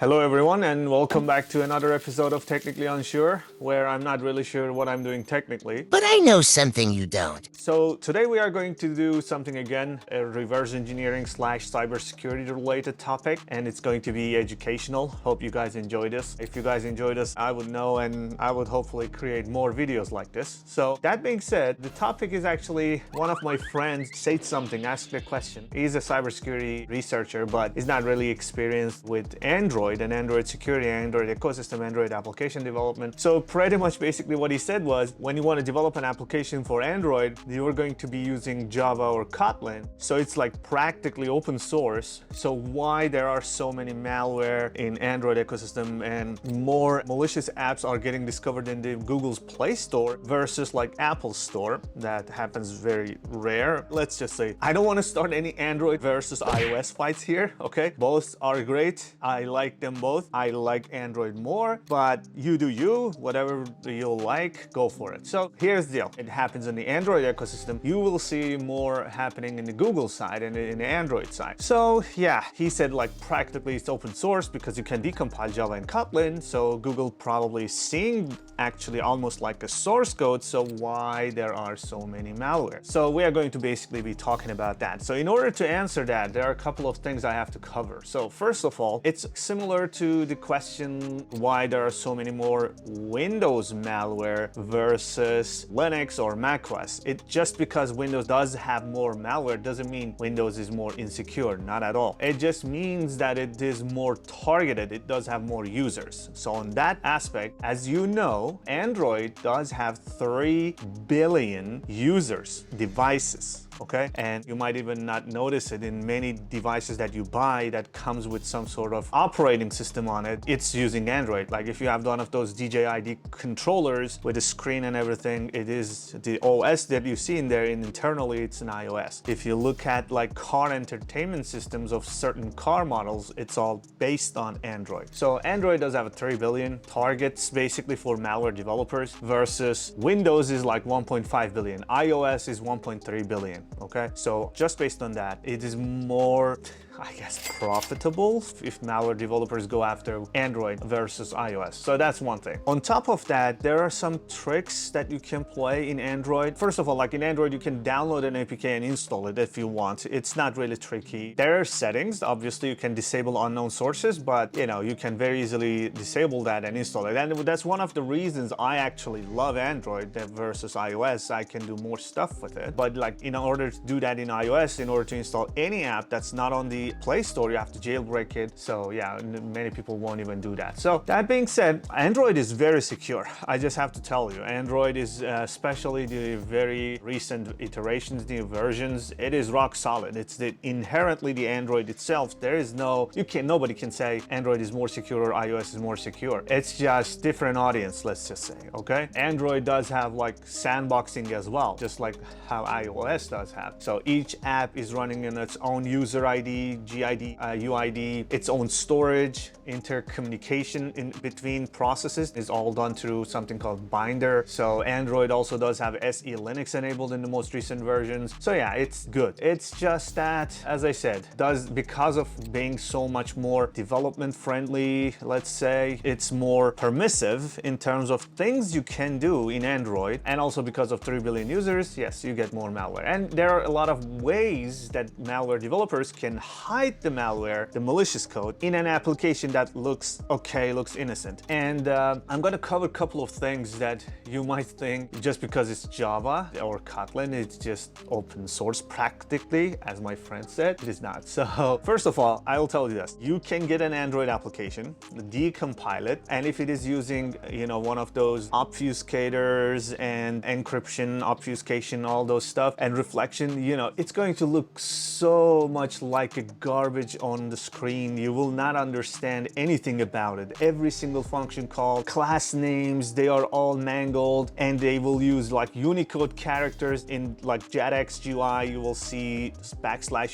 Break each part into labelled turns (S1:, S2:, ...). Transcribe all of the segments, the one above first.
S1: Hello everyone and welcome back to another episode of Technically Unsure, where I'm not really sure what I'm doing technically.
S2: But I know something you don't.
S1: So today we are going to do something again, a reverse engineering / cybersecurity related topic, and it's going to be educational. Hope you guys enjoy this. If you guys enjoy this, I would know and I would hopefully create more videos like this. So that being said, the topic is actually one of my friends said something, asked a question. He's a cybersecurity researcher, but is not really experienced with Android and Android security, Android ecosystem, Android application development. So pretty much basically what he said was, when you want to develop an application for Android, you're going to be using Java or Kotlin. So it's like practically open source. So why there are so many malware in Android ecosystem and more malicious apps are getting discovered in the Google's Play Store versus like Apple's Store? That happens very rare. Let's just say, I don't want to start any Android versus iOS fights here, okay? Both are great. I like them both. I like Android more, but you do you, whatever you like, go for it. So here's the deal. It happens in the Android ecosystem. You will see more happening in the Google side and in the Android side. So yeah, he said like practically it's open source because you can decompile Java and Kotlin. So Google probably seeing actually almost like a source code. So why there are so many malware? So we are going to basically be talking about that. So in order to answer that, there are a couple of things I have to cover. So first of all, it's similar to the question why there are so many more Windows malware versus Linux or macOS. It just because Windows does have more malware doesn't mean Windows is more insecure, not at all. It just means that it is more targeted. It does have more users. So on that aspect, as you know, Android does have 3 billion users, devices. Okay, and you might even not notice it in many devices that you buy that comes with some sort of operating system on it. It's using Android. Like if you have one of those DJI controllers with a screen and everything, it is the OS that you see in there, and internally it's an iOS. If you look at like car entertainment systems of certain car models, it's all based on Android. So Android does have a 3 billion targets basically for malware developers versus Windows is like 1.5 billion. iOS is 1.3 billion. Okay, so just based on that, it is more, I guess, profitable if malware developers go after Android versus iOS. So that's one thing. On top of that, there are some tricks that you can play in Android. First of all, like in Android, you can download an APK and install it if you want. It's not really tricky. There are settings. Obviously, you can disable unknown sources, but you know, you can very easily disable that and install it. And that's one of the reasons I actually love Android versus iOS. I can do more stuff with it. But like in order to do that in iOS, in order to install any app that's not on the Play Store, you have to jailbreak it. So yeah, many people won't even do that. So that being said, Android is very secure. I just have to tell you, Android is especially the very recent iterations, new versions, it is rock solid. It's inherently the Android itself. There is nobody can say Android is more secure or iOS is more secure. It's just different audience, let's just say, okay? Android does have like sandboxing as well, just like how iOS does have. So each app is running in its own user ID, GID, UID, its own storage, intercommunication in between processes is all done through something called binder. So Android also does have SE Linux enabled in the most recent versions. So yeah, it's good. It's just that, as I said, because of being so much more development friendly, let's say, it's more permissive in terms of things you can do in Android, and also because of 3 billion users, yes, you get more malware. And there are a lot of ways that malware developers can hide the malware, the malicious code, in an application that looks okay, looks innocent. And I'm going to cover a couple of things that you might think just because it's Java or Kotlin, it's just open source practically, as my friend said. It is not. So first of all, I will tell you this. You can get an Android application, decompile it, and if it is using, you know, one of those obfuscators and encryption, obfuscation, all those stuff, and reflection, you know, it's going to look so much like a garbage on the screen. You will not understand anything about it. Every single function call, class names, they are all mangled, and they will use like Unicode characters in like JADX GUI. You will see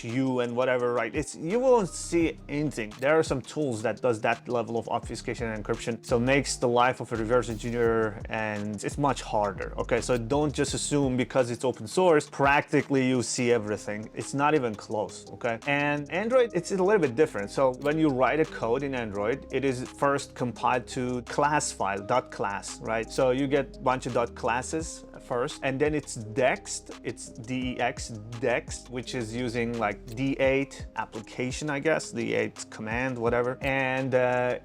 S1: \u and whatever, right? You won't see anything. There are some tools that does that level of obfuscation and encryption, so makes the life of a reverse engineer, and it's much harder. Okay, so don't just assume because it's open source, practically you see everything. It's not even close, okay? And And Android, it's a little bit different. So when you write a code in Android, it is first compiled to class file, .class, right? So you get a bunch of .classes first, and then it's dexed, it's dex, dexed, which is using like D8 application, I guess, D8 command, whatever. And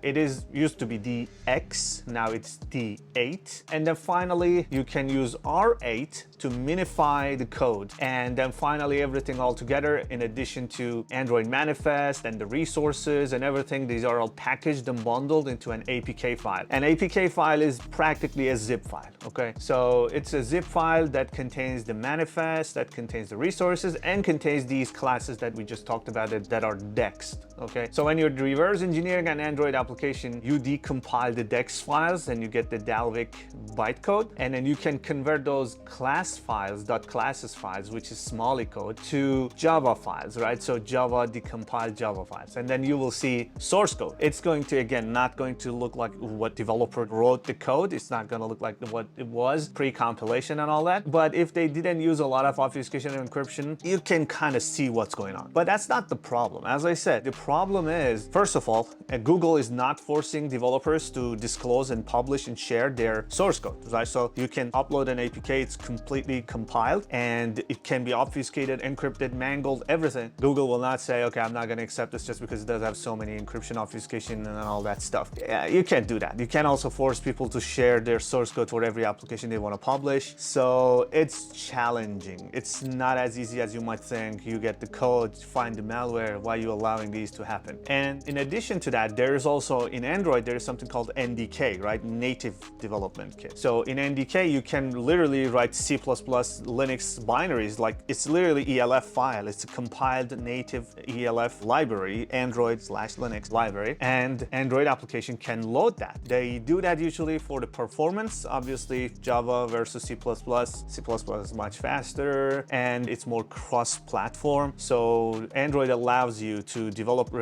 S1: it is used to be dx, now it's D8. And then finally, you can use R8 to minify the code. And then finally, everything all together, in addition to Android manifest and the resources and everything, these are all packaged and bundled into an APK file. An APK file is practically a zip file, okay? So it's a zip file that contains the manifest, that contains the resources, and contains these classes that we just talked about that are dexed, okay? So when you're reverse engineering an Android application, you decompile the dex files and you get the Dalvik bytecode, and then you can convert those class files, .classes files, which is smally code, to Java files, right? So Java decompile Java files, and then you will see source code. It's going to, again, not going to look like what developer wrote the code. It's not going to look like what it was pre-compilation and all that. But if they didn't use a lot of obfuscation and encryption, you can kind of see what's going on. But that's not the problem. As I said, the problem is, first of all, Google is not forcing developers to disclose and publish and share their source code, right? So you can upload an APK, it's completely compiled, and it can be obfuscated, encrypted, mangled, everything. Google will not say, okay, I'm not going to accept this just because it does have so many encryption, obfuscation, and all that stuff. Yeah, you can't do that. You can't also force people to share their source code for every application they want to publish. So it's challenging. It's not as easy as you might think. You get the code, find the malware, why are you allowing these to happen? And in addition to that, there is also, in Android, there is something called NDK, right? Native Development Kit. So in NDK, you can literally write C++ Linux binaries, like it's literally ELF file. It's a compiled native ELF library, Android/Linux library, and Android application can load that. They do that usually for the performance. Obviously, Java versus C++. C++ is much faster and it's more cross-platform. So Android allows you to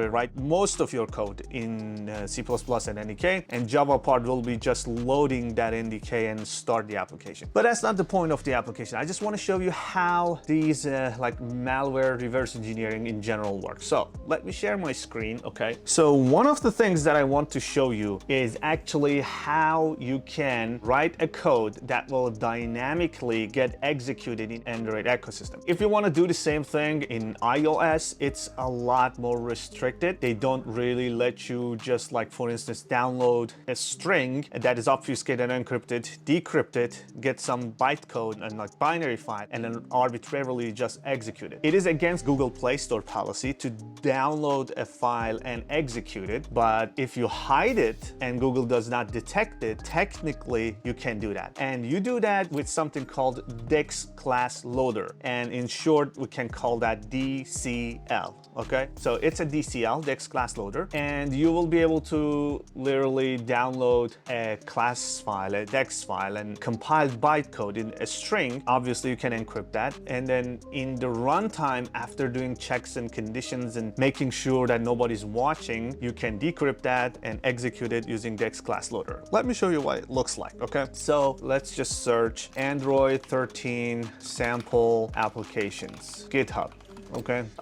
S1: write most of your code in C++ and NDK, and Java part will be just loading that NDK and start the application. But that's not the point of the application. I just want to show you how these like malware reverse engineering in general works. So let me share my screen, okay? So one of the things that I want to show you is actually how you can write a code that will dynamically get executed in Android ecosystem. If you want to do the same thing in iOS, it's a lot more restricted. They don't really let you just, like, for instance, download a string that is obfuscated and encrypted, decrypt it, get some bytecode and like binary file, and then arbitrarily just execute it. It is against Google Play Store policy to download a file and execute it, but if you hide it and Google does not detect it, technically you can do that. And you do that with something called DexClassLoader, and in short, we can call that DCL, okay? So it's a DCL, DexClassLoader, and you will be able to literally download a class file, a dex file, and compiled bytecode in a string. Obviously, you can encrypt that, and then in the runtime, after doing checks and conditions and making sure that nobody's watching, you can decrypt that and execute it using DexClassLoader. Let me show you what it looks like, okay? So let's just search Android 13 sample applications, GitHub.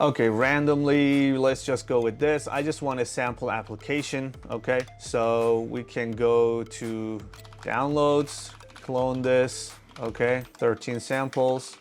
S1: Okay, randomly, let's just go with this. I just want a sample application, okay? So we can go to downloads, clone this, okay? 13 samples.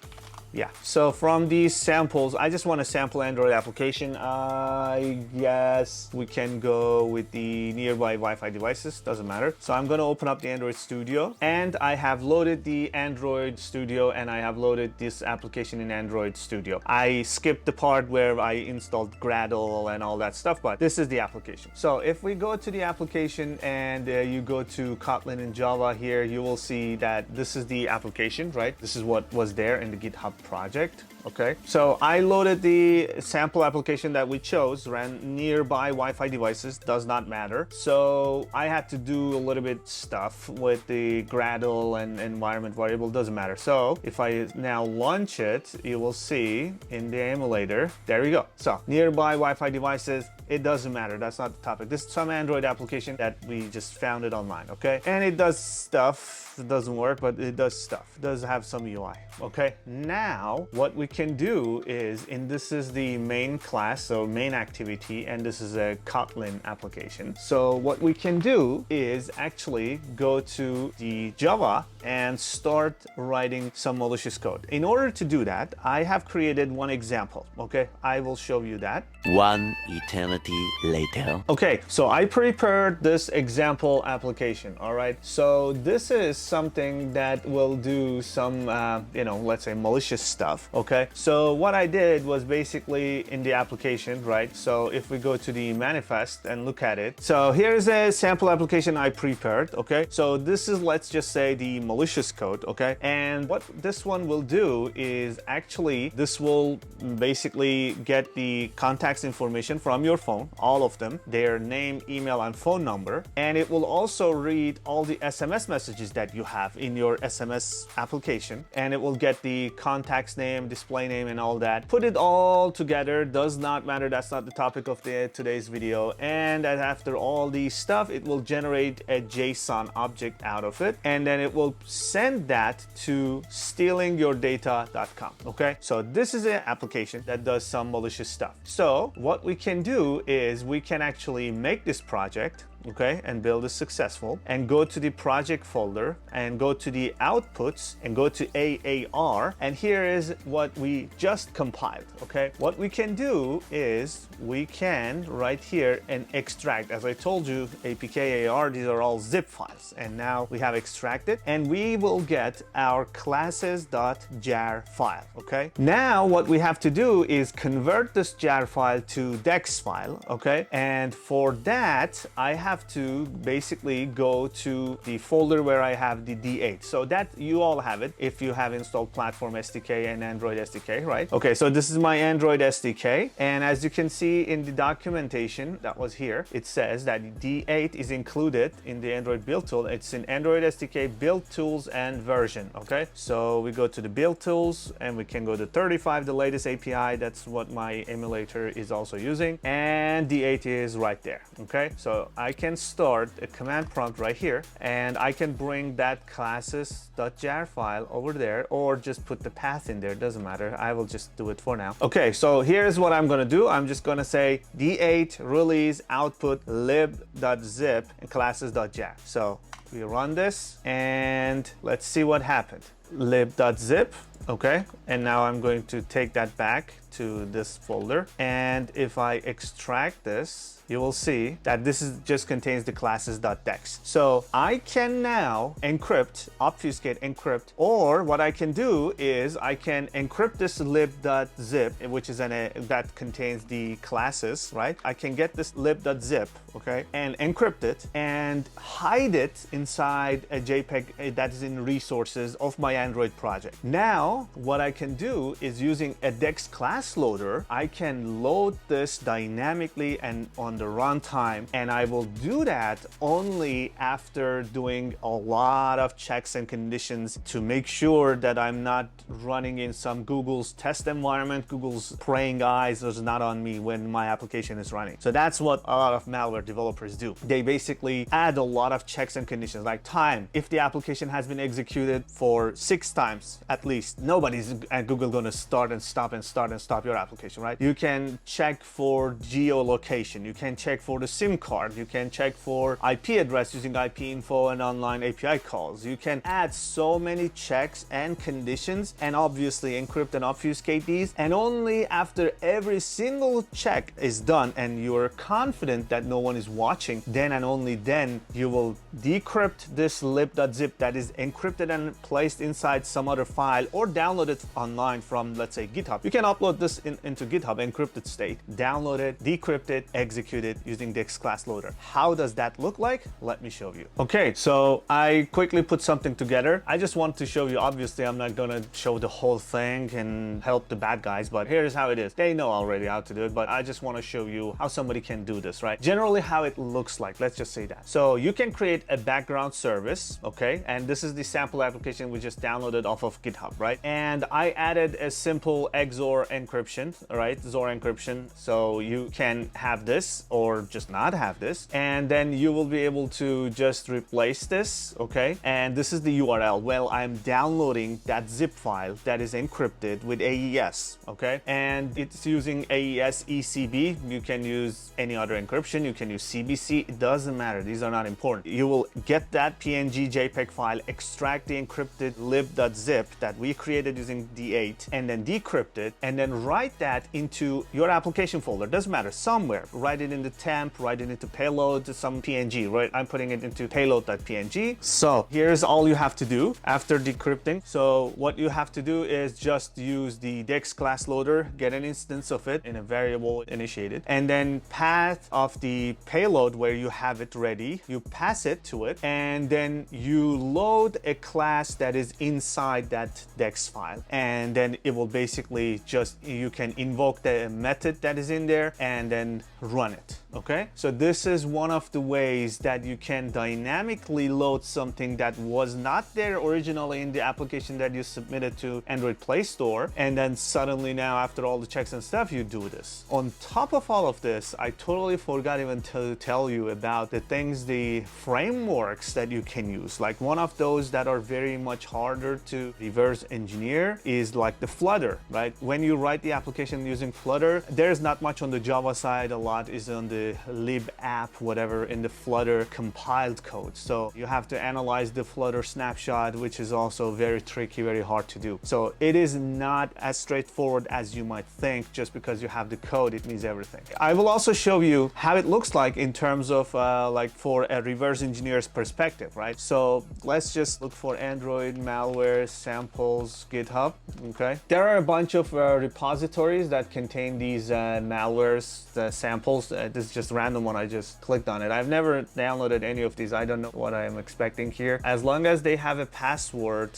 S1: Yeah, so from these samples, I just want a sample Android application. I guess we can go with the nearby Wi-Fi devices, doesn't matter. So I'm gonna open up the Android Studio, and I have loaded the Android Studio, and I have loaded this application in Android Studio. I skipped the part where I installed Gradle and all that stuff, but this is the application. So if we go to the application and you go to Kotlin and Java here, you will see that this is the application, right? This is what was there in the GitHub project. Okay, so I loaded the sample application that we chose, ran nearby Wi-Fi devices, does not matter. So I had to do a little bit stuff with the Gradle and environment variable, doesn't matter. So if I now launch it, you will see in the emulator, there we go. So nearby Wi-Fi devices, it doesn't matter, that's not the topic. This is some Android application that we just found it online, okay? And it does stuff, it doesn't work, but it does stuff. It does have some UI, okay? Now, what we can do is, this is the main class, so main activity, and this is a Kotlin application. So what we can do is actually go to the Java and start writing some malicious code. In order to do that, I have created one example, okay? I will show you that.
S3: One eternity later.
S1: Okay, so I prepared this example application, all right? So this is something that will do some, let's say malicious stuff, okay? So what I did was basically in the application, right? So if we go to the manifest and look at it, so here's a sample application I prepared, okay? So this is, let's just say, the malicious code, okay? And what this one will do is actually, this will basically get the contact information from your phone, all of them, their name, email, and phone number, and it will also read all the SMS messages that you have in your SMS application, and it will get the contact's name, display name, and all that. Put it all together, does not matter, that's not the topic of today's video, and after all these stuff, it will generate a JSON object out of it, and then it will send that to stealingyourdata.com, okay? So this is an application that does some malicious stuff. So what we can do is we can actually make this project, okay, and build it successful, and go to the project folder and go to the outputs and go to AAR, and here is what we just compiled, okay? What we can do is we can right here and extract, as I told you, APK, AR, these are all zip files, and now we have extracted, and we will get our classes.jar file, okay? Now what we have to do is convert this jar file to dex file, okay? And for that, I have to basically go to the folder where I have the D8. So that you all have it if you have installed Platform SDK and Android SDK, right? Okay, so this is my Android SDK. And as you can see in the documentation that was here, it says that D8 is included in the Android build tool. It's in Android SDK build tools and version, okay? So we go to the build tools and we can go to 35, the latest API. That's what my emulator is also using. And D8 is right there, okay? So I can start a command prompt right here, and I can bring that classes.jar file over there, or just put the path in there, doesn't matter. I will just do it for now. Okay, so here's what I'm gonna do. I'm just gonna say D8 release output lib.zip and classes.jar. So we run this and let's see what happened. Lib.zip, okay, and now I'm going to take that back to this folder, and if I extract this, you will see that this is just contains the classes.dex. So I can now encrypt, obfuscate, encrypt, or what I can do is I can encrypt this lib.zip, which is that contains the classes, right? I can get this lib.zip, okay, and encrypt it and hide it inside a JPEG that is in resources of my Android project. Now, what I can do is using a DexClassLoader, I can load this dynamically and on the runtime, and I will do that only after doing a lot of checks and conditions to make sure that I'm not running in some Google's test environment. Google's praying eyes is not on me when my application is running. So that's what a lot of malware developers do. They basically add a lot of checks and conditions, like time. If the application has been executed for 6 times at least, nobody's at Google going to start and stop and start and stop your application, right? You can check for geolocation. You can check for the SIM card. You can check for IP address using IP info and online API calls. You can add so many checks and conditions and obviously encrypt and obfuscate these. And only after every single check is done and you're confident that no one is watching, then and only then you will decrypt this lib.zip that is encrypted and placed inside some other file, or download it online from, let's say, GitHub. You can upload this into GitHub encrypted state, download it, decrypt it, execute it using DexClassLoader. How does that look like? Let me show you. Okay, so I quickly put something together. I just want to show you, obviously I'm not gonna show the whole thing and help the bad guys, but here's how it is. They know already how to do it, but I just want to show you how somebody can do this, right? Generally how it looks like, let's just say that. So you can create a background service, okay? And this is the sample application we just downloaded off of GitHub, right? And I added a simple XOR encryption encryption, right? XOR encryption. So you can have this or just not have this. And then you will be able to just replace this, okay? And this is the URL. Well, I'm downloading that zip file that is encrypted with AES, okay? And it's using AES ECB. You can use any other encryption. You can use CBC. It doesn't matter. These are not important. You will get that PNG JPEG file, extract the encrypted lib.zip that we created using D8, and then decrypt it, and then write that into your application folder. Doesn't matter, somewhere. Write it into temp, write it into payload, some PNG, right? I'm putting it into payload.png. So here's all you have to do after decrypting. So what you have to do is just use the DexClassLoader, get an instance of it in a variable initiated, and then path of the payload where you have it ready, you pass it to it, and then you load a class that is inside that Dex file. And then it will basically just, you can invoke the method that is in there and then run it. Okay, so this is one of the ways that you can dynamically load something that was not there originally in the application that you submitted to Android Play Store, and then suddenly now after all the checks and stuff you do this. On top of all of this, I totally forgot even to tell you about the things, the frameworks that you can use. Like one of those that are very much harder to reverse engineer is like the Flutter, right? When you write the application using Flutter, there's not much on the Java side, a lot is on the lib app, whatever, in the Flutter compiled code. So you have to analyze the Flutter snapshot, which is also very tricky, very hard to do. So it is not as straightforward as you might think. Just because you have the code, it means everything. I will also show you how it looks like in terms of like for a reverse engineer's perspective, right? So let's just look for Android malware samples GitHub. Okay, there are a bunch of repositories that contain these malwares, the samples. This is just a random one. I just clicked on it. I've never downloaded any of these. I don't know what I am expecting here. As long as they have a password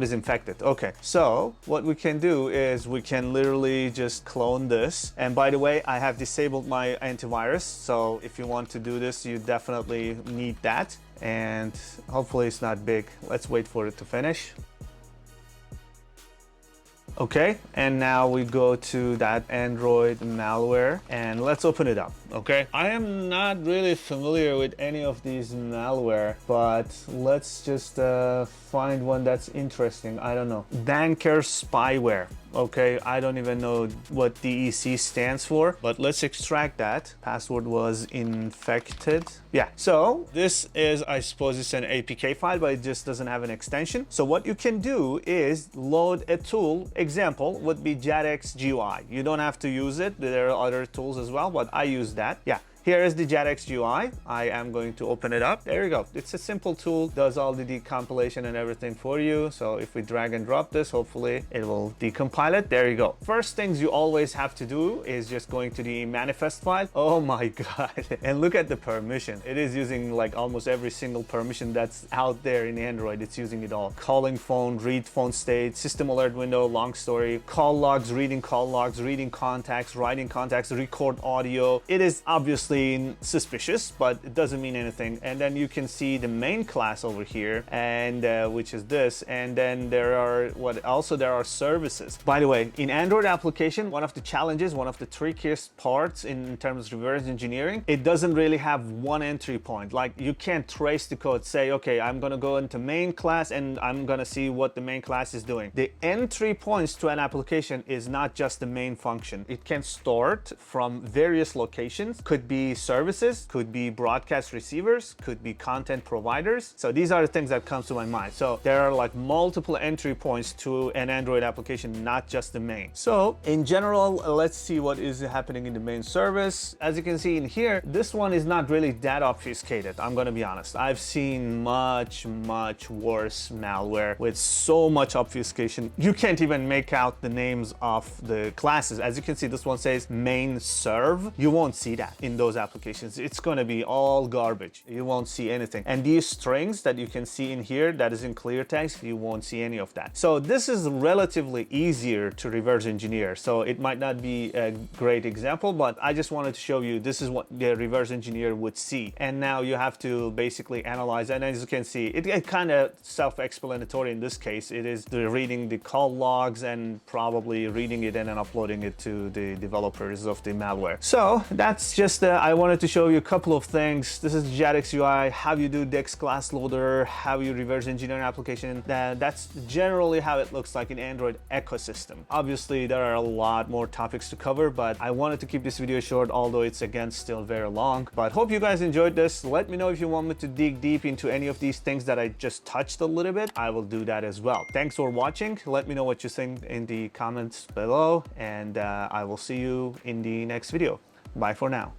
S1: is infected. Okay, so what we can do is we can literally just clone this. And by the way, I have disabled my antivirus. So if you want to do this, you definitely need that. And hopefully it's not big. Let's wait for it to finish. Okay, and now we go to that Android malware and let's open it up. Okay, I am not really familiar with any of these malware, but let's just find one that's interesting. I don't know. Banker spyware. Okay, I don't even know what DEC stands for, but let's extract that. Password was infected. Yeah, so this is, I suppose it's an APK file, but it just doesn't have an extension. So what you can do is load a tool. Example would be JADX GUI. You don't have to use it. There are other tools as well, but I use that. Yeah. Here is the JADX GUI. I am going to open it up. There you go. It's a simple tool, does all the decompilation and everything for you. So if we drag and drop this, hopefully it will decompile it. There you go. First things you always have to do is just going to the manifest file. Oh my God. And look at the permission. It is using like almost every single permission that's out there in Android. It's using it all. Calling phone, read phone state, system alert window, long story, call logs, reading contacts, writing contacts, record audio. It is obviously suspicious, but it doesn't mean anything. And then you can see the main class over here, and which is this. And then there are services. By the way, in Android application, one of the challenges, one of the trickiest parts in terms of reverse engineering, it doesn't really have one entry point. Like you can't trace the code, say, okay, I'm gonna go into main class and I'm gonna see what the main class is doing. The entry points to an application is not just the main function. It can start from various locations, could be services, could be broadcast receivers, could be content providers. So these are the things that comes to my mind. So there are like multiple entry points to an Android application, not just the main. So in general, let's see what is happening in the main service. As you can see in here, this one is not really that obfuscated. I'm gonna be honest. I've seen much worse malware with so much obfuscation. You can't even make out the names of the classes. As you can see, this one says main serve. You won't see that in those those applications, it's going to be all garbage. You won't see anything. And these strings that you can see in here, that is in clear text, you won't see any of that. So this is relatively easier to reverse engineer. So it might not be a great example, but I just wanted to show you this is what the reverse engineer would see. And now you have to basically analyze. And as you can see, it kind of self-explanatory in this case. It is reading the call logs and probably reading it and then uploading it to the developers of the malware. So that's just, I wanted to show you a couple of things. This is JADX UI, how you do DexClassLoader, how you reverse engineer an application. That's generally how it looks like in Android ecosystem. Obviously, there are a lot more topics to cover, but I wanted to keep this video short, although it's again still very long. But hope you guys enjoyed this. Let me know if you want me to dig deep into any of these things that I just touched a little bit. I will do that as well. Thanks for watching. Let me know what you think in the comments below, and I will see you in the next video. Bye for now.